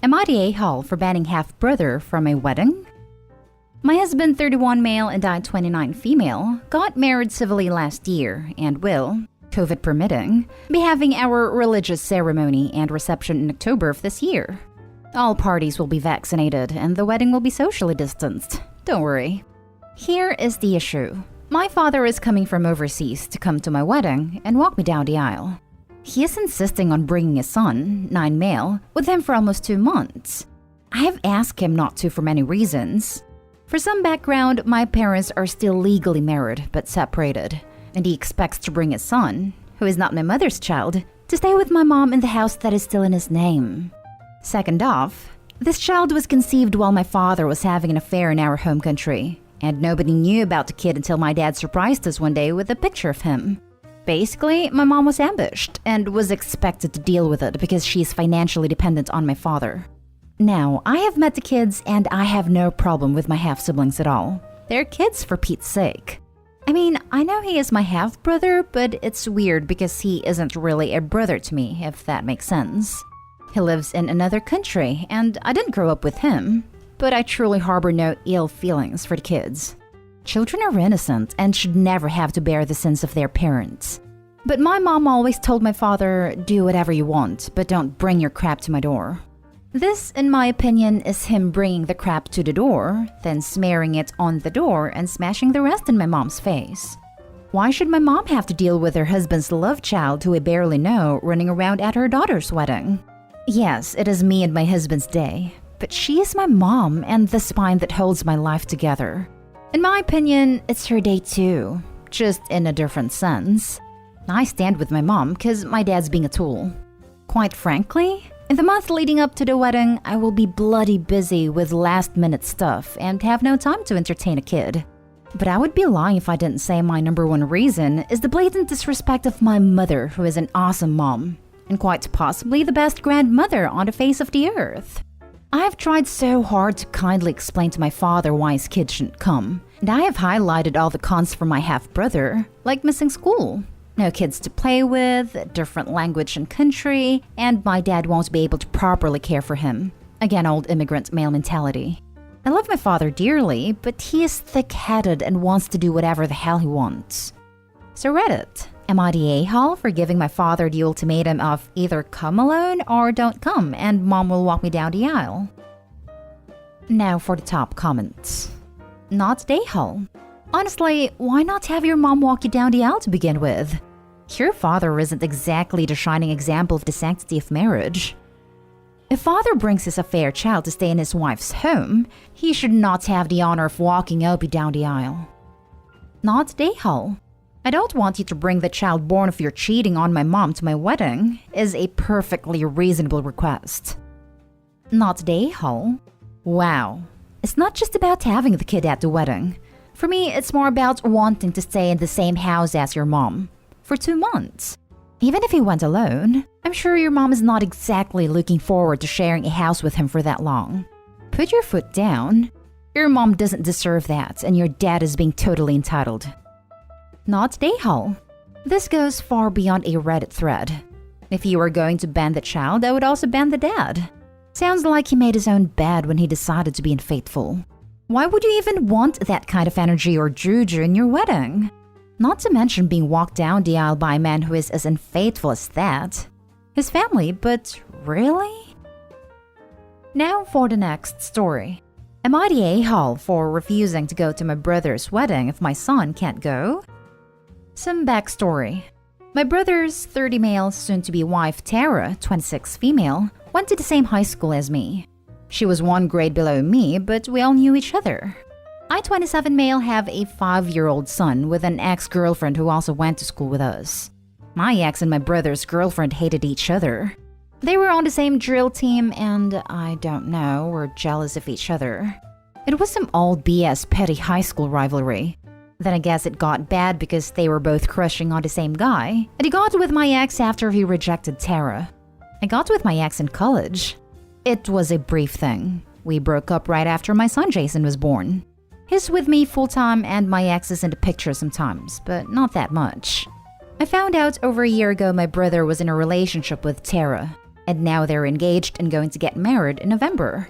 Am I the a-hole for banning half-brother from a wedding? My husband, 31 male and I, 29 female, got married civilly last year and will, COVID permitting, be having our religious ceremony and reception in October of this year. All parties will be vaccinated and the wedding will be socially distanced. Don't worry. Here is the issue. My father is coming from overseas to come to my wedding and walk me down the aisle. He is insisting on bringing his son, 9 male, with him for almost 2 months. I have asked him not to for many reasons. For some background, my parents are still legally married but separated, and he expects to bring his son, who is not my mother's child, to stay with my mom in the house that is still in his name. Second off, this child was conceived while my father was having an affair in our home country, and nobody knew about the kid until my dad surprised us one day with a picture of him. Basically, my mom was ambushed and was expected to deal with it because she is financially dependent on my father. Now, I have met the kids and I have no problem with my half-siblings at all. They're kids for Pete's sake. I mean, I know he is my half-brother, but it's weird because he isn't really a brother to me, if that makes sense. He lives in another country and I didn't grow up with him, but I truly harbor no ill feelings for the kids. Children are innocent and should never have to bear the sins of their parents. But my mom always told my father, do whatever you want, but don't bring your crap to my door. This, in my opinion, is him bringing the crap to the door, then smearing it on the door and smashing the rest in my mom's face. Why should my mom have to deal with her husband's love child who I barely know running around at her daughter's wedding? Yes, it is me and my husband's day, but she is my mom and the spine that holds my life together. In my opinion, it's her day too, just in a different sense. I stand with my mom because my dad's being a tool. Quite frankly, in the month leading up to the wedding, I will be bloody busy with last-minute stuff and have no time to entertain a kid. But I would be lying if I didn't say my number one reason is the blatant disrespect of my mother, who is an awesome mom, and quite possibly the best grandmother on the face of the earth. I have tried so hard to kindly explain to my father why his kid shouldn't come, and I have highlighted all the cons for my half-brother, like missing school, no kids to play with, different language and country, and my dad won't be able to properly care for him. Again, old immigrant male mentality. I love my father dearly, but he is thick-headed and wants to do whatever the hell he wants. So Reddit, am I the a-hole for giving my father the ultimatum of either come alone or don't come and mom will walk me down the aisle? Now for the top comments. Not the a-hole. Honestly, why not have your mom walk you down the aisle to begin with? Your father isn't exactly the shining example of the sanctity of marriage. If father brings his affair child to stay in his wife's home, he should not have the honor of walking up you down the aisle. Not the a-hole. I don't want you to bring the child born of your cheating on my mom to my wedding is a perfectly reasonable request. Not the a-hole. Wow. It's not just about having the kid at the wedding. For me, it's more about wanting to stay in the same house as your mom for 2 months. Even if he went alone, I'm sure your mom is not exactly looking forward to sharing a house with him for that long. Put your foot down. Your mom doesn't deserve that, and your dad is being totally entitled. Not the a-hole. This goes far beyond a Reddit thread. If you were going to ban the child, I would also ban the dad. Sounds like he made his own bed when he decided to be unfaithful. Why would you even want that kind of energy or juju in your wedding? Not to mention being walked down the aisle by a man who is as unfaithful as that. His family, but really? Now for the next story. Am I the a-hole for refusing to go to my brother's wedding if my son can't go? Some backstory. My brother's 30 male, soon-to-be wife Tara, 26 female, went to the same high school as me. She was 1 grade below me, but we all knew each other. I, 27 male, have a 5-year-old son with an ex-girlfriend who also went to school with us. My ex and my brother's girlfriend hated each other. They were on the same drill team and, I don't know, were jealous of each other. It was some old BS petty high school rivalry. Then I guess it got bad because they were both crushing on the same guy, and he got with my ex after he rejected Tara. I got with my ex in college. It was a brief thing. We broke up right after my son Jason was born. He's with me full-time and my ex is in the picture sometimes, but not that much. I found out over a year ago my brother was in a relationship with Tara. And now they're engaged and going to get married in November.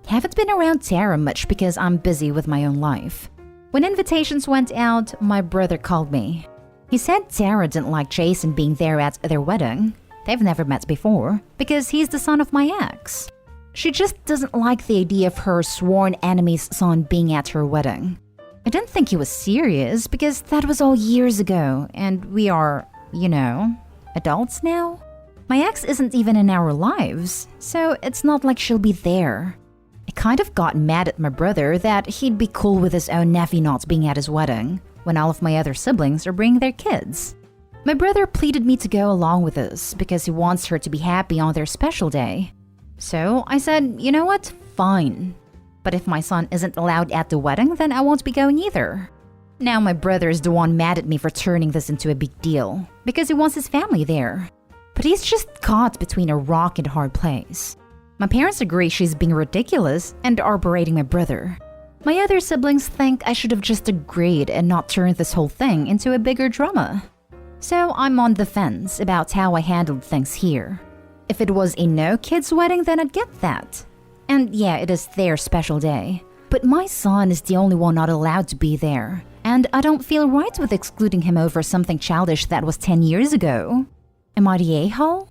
Haven't been around Tara much because I'm busy with my own life. When invitations went out, my brother called me. He said Tara didn't like Jason being there at their wedding. They've never met before because he's the son of my ex. She just doesn't like the idea of her sworn enemy's son being at her wedding. I didn't think he was serious because that was all years ago and we are, adults now. My ex isn't even in our lives, so it's not like she'll be there. I kind of got mad at my brother that he'd be cool with his own nephew not being at his wedding when all of my other siblings are bringing their kids. My brother pleaded me to go along with us because he wants her to be happy on their special day. So I said, you know what, fine. But if my son isn't allowed at the wedding, then I won't be going either. Now my brother is the one mad at me for turning this into a big deal because he wants his family there. But he's just caught between a rock and a hard place. My parents agree she's being ridiculous and are berating my brother. My other siblings think I should have just agreed and not turned this whole thing into a bigger drama. So I'm on the fence about how I handled things here. If it was a no-kids wedding, then I'd get that. And yeah, it is their special day. But my son is the only one not allowed to be there. And I don't feel right with excluding him over something childish that was 10 years ago. Am I the a-hole?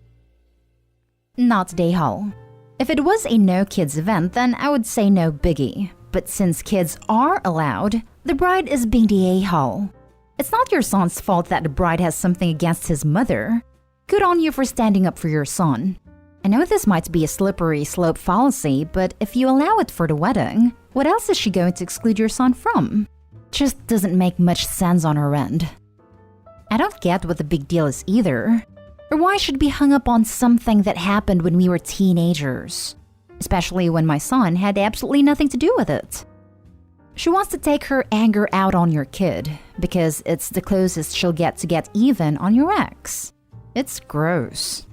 Not the a-hole. If it was a no-kids event, then I would say no biggie. But since kids are allowed, the bride is being the a-hole. It's not your son's fault that the bride has something against his mother. Good on you for standing up for your son. I know this might be a slippery slope fallacy, but if you allow it for the wedding, what else is she going to exclude your son from? Just doesn't make much sense on her end. I don't get what the big deal is either. Or why should be hung up on something that happened when we were teenagers? Especially when my son had absolutely nothing to do with it. She wants to take her anger out on your kid because it's the closest she'll get to get even on your ex. It's gross.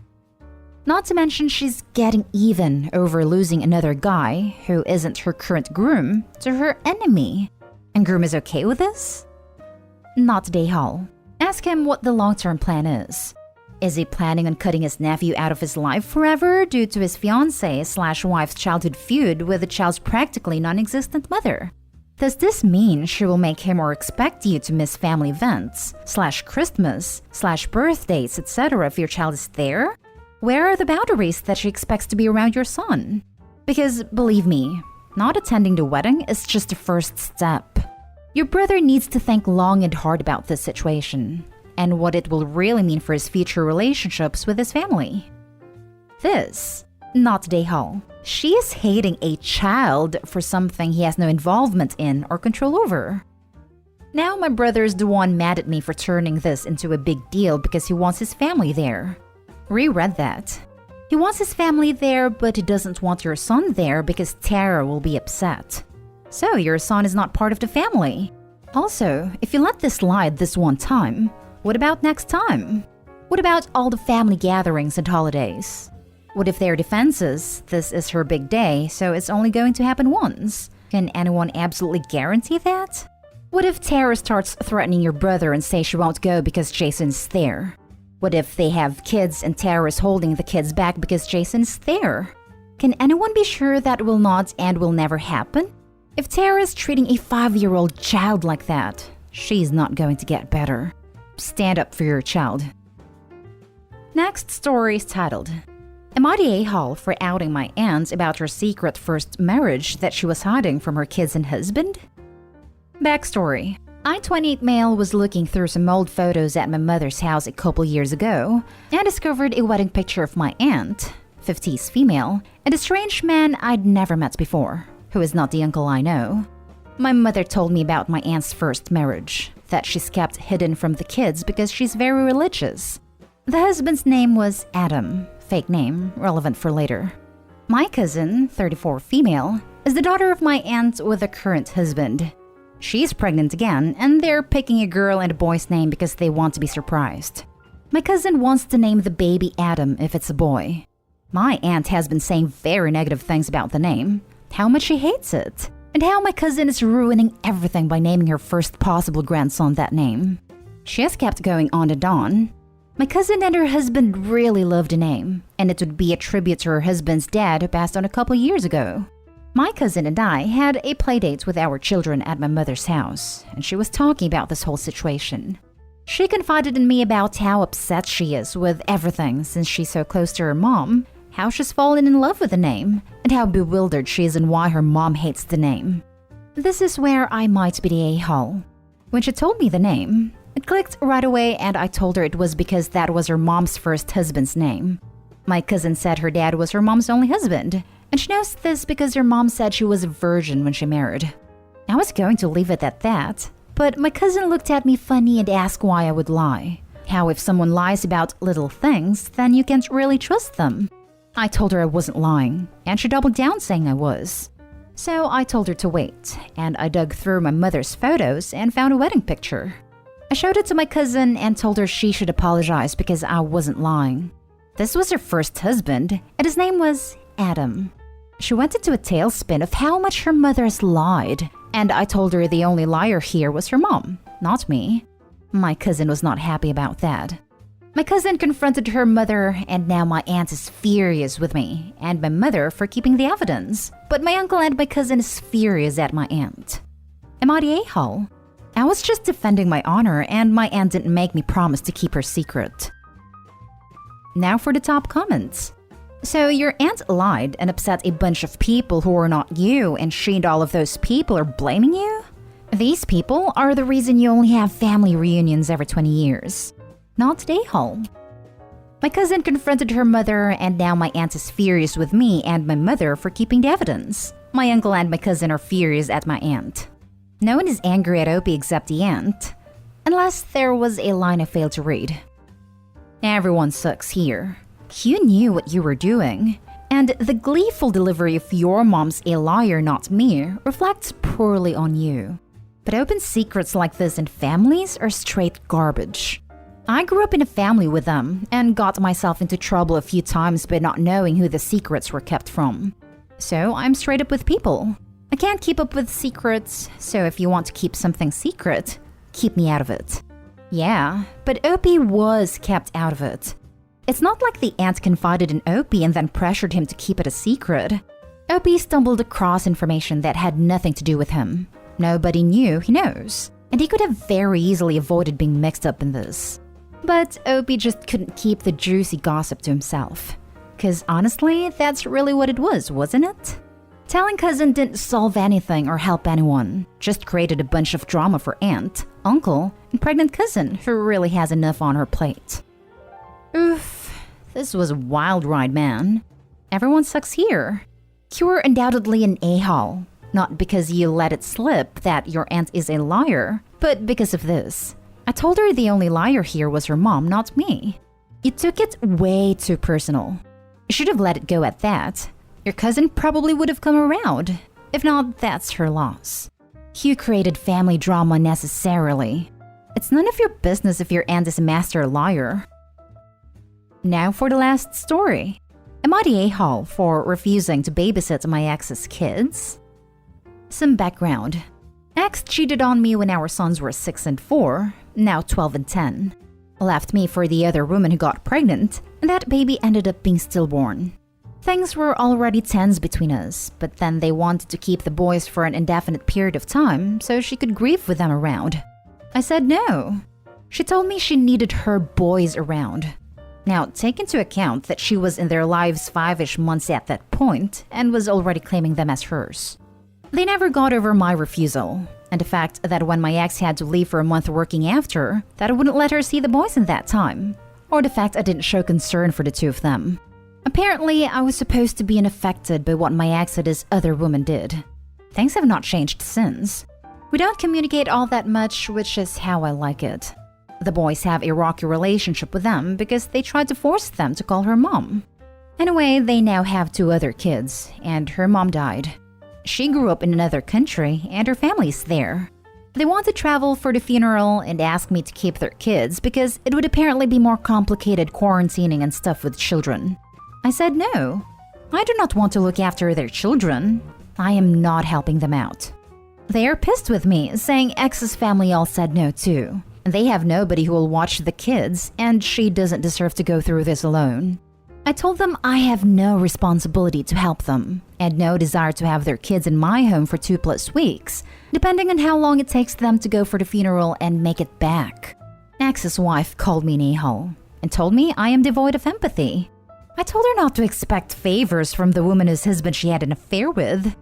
Not to mention she's getting even over losing another guy who isn't her current groom to her enemy. And groom is okay with this? Not today, Hall. Ask him what the long-term plan is. Is he planning on cutting his nephew out of his life forever due to his fiancée/wife's childhood feud with the child's practically non-existent mother? Does this mean she will make him or expect you to miss family events/Christmas/birthdays, etc. if your child is there? Where are the boundaries that she expects to be around your son? Because believe me, not attending the wedding is just the first step. Your brother needs to think long and hard about this situation and what it will really mean for his future relationships with his family. This, not Dayhall. She is hating a child for something he has no involvement in or control over. Now my brother is the one mad at me for turning this into a big deal because he wants his family there. Reread that. He wants his family there, but he doesn't want your son there because Tara will be upset. So your son is not part of the family. Also, if you let this slide this one time, what about next time? What about all the family gatherings and holidays? What if their defenses, this is her big day, so it's only going to happen once? Can anyone absolutely guarantee that? What if Tara starts threatening your brother and say she won't go because Jason's there? What if they have kids and Tara is holding the kids back because Jason's there? Can anyone be sure that will not and will never happen? If Tara is treating a 5-year-old child like that, she's not going to get better. Stand up for your child. Next story is titled, Am I the a-hole for outing my aunt about her secret first marriage that she was hiding from her kids and husband? Backstory. I, 28 male, was looking through some old photos at my mother's house a couple years ago and discovered a wedding picture of my aunt, 50s female, and a strange man I'd never met before, who is not the uncle I know. My mother told me about my aunt's first marriage, that she's kept hidden from the kids because she's very religious. The husband's name was Adam, fake name, relevant for later. My cousin, 34 female, is the daughter of my aunt with a current husband. She's pregnant again, and they're picking a girl and a boy's name because they want to be surprised. My cousin wants to name the baby Adam if it's a boy. My aunt has been saying very negative things about the name, how much she hates it, and how my cousin is ruining everything by naming her first possible grandson that name. She has kept going on and on. My cousin and her husband really loved the name, and it would be a tribute to her husband's dad who passed on a couple years ago. My cousin and I had a playdate with our children at my mother's house, and she was talking about this whole situation. She confided in me about how upset she is with everything since she's so close to her mom, how she's fallen in love with the name, and how bewildered she is and why her mom hates the name. This is where I might be the a-hole. When she told me the name, it clicked right away, and I told her it was because that was her mom's first husband's name. My cousin said her dad was her mom's only husband, and she knows this because her mom said she was a virgin when she married. I was going to leave it at that, but my cousin looked at me funny and asked why I would lie. How if someone lies about little things, then you can't really trust them. I told her I wasn't lying, and she doubled down saying I was. So I told her to wait, and I dug through my mother's photos and found a wedding picture. I showed it to my cousin and told her she should apologize because I wasn't lying. This was her first husband, and his name was Adam. She went into a tailspin of how much her mother has lied, and I told her the only liar here was her mom, not me. My cousin was not happy about that. My cousin confronted her mother, and now my aunt is furious with me and my mother for keeping the evidence. But my uncle and my cousin is furious at my aunt. Am I the a-hole? I was just defending my honor, and my aunt didn't make me promise to keep her secret. Now for the top comments. So your aunt lied and upset a bunch of people who are not you, and she and all of those people are blaming you? These people are the reason you only have family reunions every 20 years. Not the a-hole. My cousin confronted her mother, and now my aunt is furious with me and my mother for keeping the evidence. My uncle and my cousin are furious at my aunt. No one is angry at Opie except the aunt. Unless there was a line I failed to read. Everyone sucks here. You knew what you were doing. And the gleeful delivery of your mom's a liar, not me, reflects poorly on you. But open secrets like this in families are straight garbage. I grew up in a family with them and got myself into trouble a few times by not knowing who the secrets were kept from. So I'm straight up with people. I can't keep up with secrets, so if you want to keep something secret, keep me out of it. Yeah, but Opie was kept out of it. It's not like the aunt confided in Opie and then pressured him to keep it a secret. Opie stumbled across information that had nothing to do with him. Nobody knew he knows, and he could have very easily avoided being mixed up in this. But Opie just couldn't keep the juicy gossip to himself. 'Cause honestly, that's really what it was, wasn't it? Telling cousin didn't solve anything or help anyone, just created a bunch of drama for aunt, uncle, and pregnant cousin who really has enough on her plate. Oof, this was a wild ride, man. Everyone sucks here. You're undoubtedly an a-hole, not because you let it slip that your aunt is a liar, but because of this. I told her the only liar here was her mom, not me. You took it way too personal. You should have let it go at that. Your cousin probably would have come around. If not, that's her loss. You created family drama unnecessarily. It's none of your business if your aunt is a master liar. Now for the last story. Am I the a-hole for refusing to babysit my ex's kids? Some background. Ex cheated on me when our sons were 6 and 4, now 12 and 10. Left me for the other woman who got pregnant, and that baby ended up being stillborn. Things were already tense between us, but then they wanted to keep the boys for an indefinite period of time so she could grieve with them around. I said no. She told me she needed her boys around. Now, take into account that she was in their lives 5-ish months at that point and was already claiming them as hers. They never got over my refusal, and the fact that when my ex had to leave for a month working after, that I wouldn't let her see the boys in that time, or the fact I didn't show concern for the two of them. Apparently, I was supposed to be unaffected by what my ex and his other woman did. Things have not changed since. We don't communicate all that much, which is how I like it. The boys have a rocky relationship with them because they tried to force them to call her mom. Anyway, they now have 2 other kids, and her mom died. She grew up in another country, and her family's there. They want to travel for the funeral and ask me to keep their kids because it would apparently be more complicated quarantining and stuff with children. I said no. I do not want to look after their children. I am not helping them out. They are pissed with me, saying ex's family all said no too. And they have nobody who will watch the kids, and she doesn't deserve to go through this alone. I told them I have no responsibility to help them, and no desire to have their kids in my home for 2+ weeks, depending on how long it takes them to go for the funeral and make it back. Ex's wife called me an a-hole and told me I am devoid of empathy. I told her not to expect favors from the woman whose husband she had an affair with.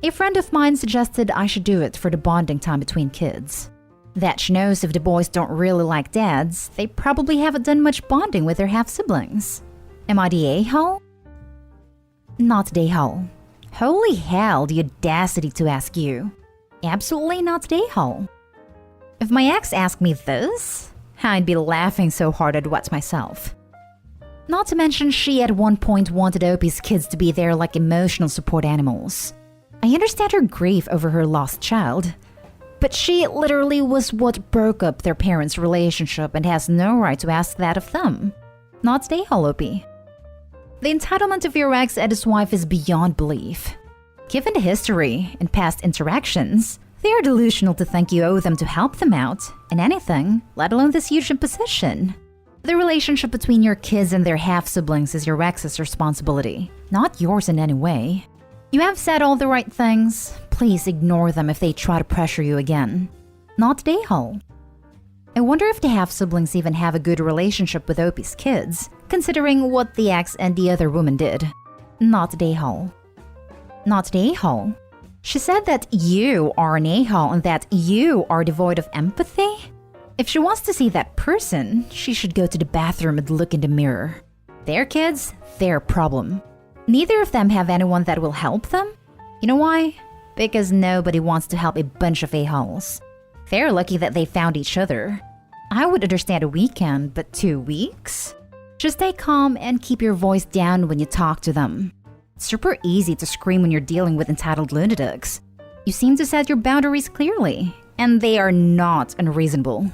A friend of mine suggested I should do it for the bonding time between kids. That she knows if the boys don't really like dads, they probably haven't done much bonding with their half-siblings. Am I the a-hole? Not the a-hole. Holy hell, the audacity to ask you. Absolutely not the a-hole. If my ex asked me this, I'd be laughing so hard I'd wet myself. Not to mention she at one point wanted Opie's kids to be there like emotional support animals. I understand her grief over her lost child, but she literally was what broke up their parents' relationship and has no right to ask that of them. Not the a-hole, Opie. The entitlement of your ex and his wife is beyond belief. Given the history and past interactions, they are delusional to think you owe them to help them out in anything, let alone this huge imposition. The relationship between your kids and their half-siblings is your ex's responsibility, not yours in any way. You have said all the right things. Please ignore them if they try to pressure you again. Not the a-hole. I wonder if the half-siblings even have a good relationship with Opie's kids, considering what the ex and the other woman did. Not the a-hole. Not the a-hole. She said that you are an a-hole and that you are devoid of empathy? If she wants to see that person, she should go to the bathroom and look in the mirror. Their kids, their problem. Neither of them have anyone that will help them. You know why? Because nobody wants to help a bunch of a-holes. They're lucky that they found each other. I would understand a weekend, but 2 weeks? Just stay calm and keep your voice down when you talk to them. It's super easy to scream when you're dealing with entitled lunatics. You seem to set your boundaries clearly, and they are not unreasonable.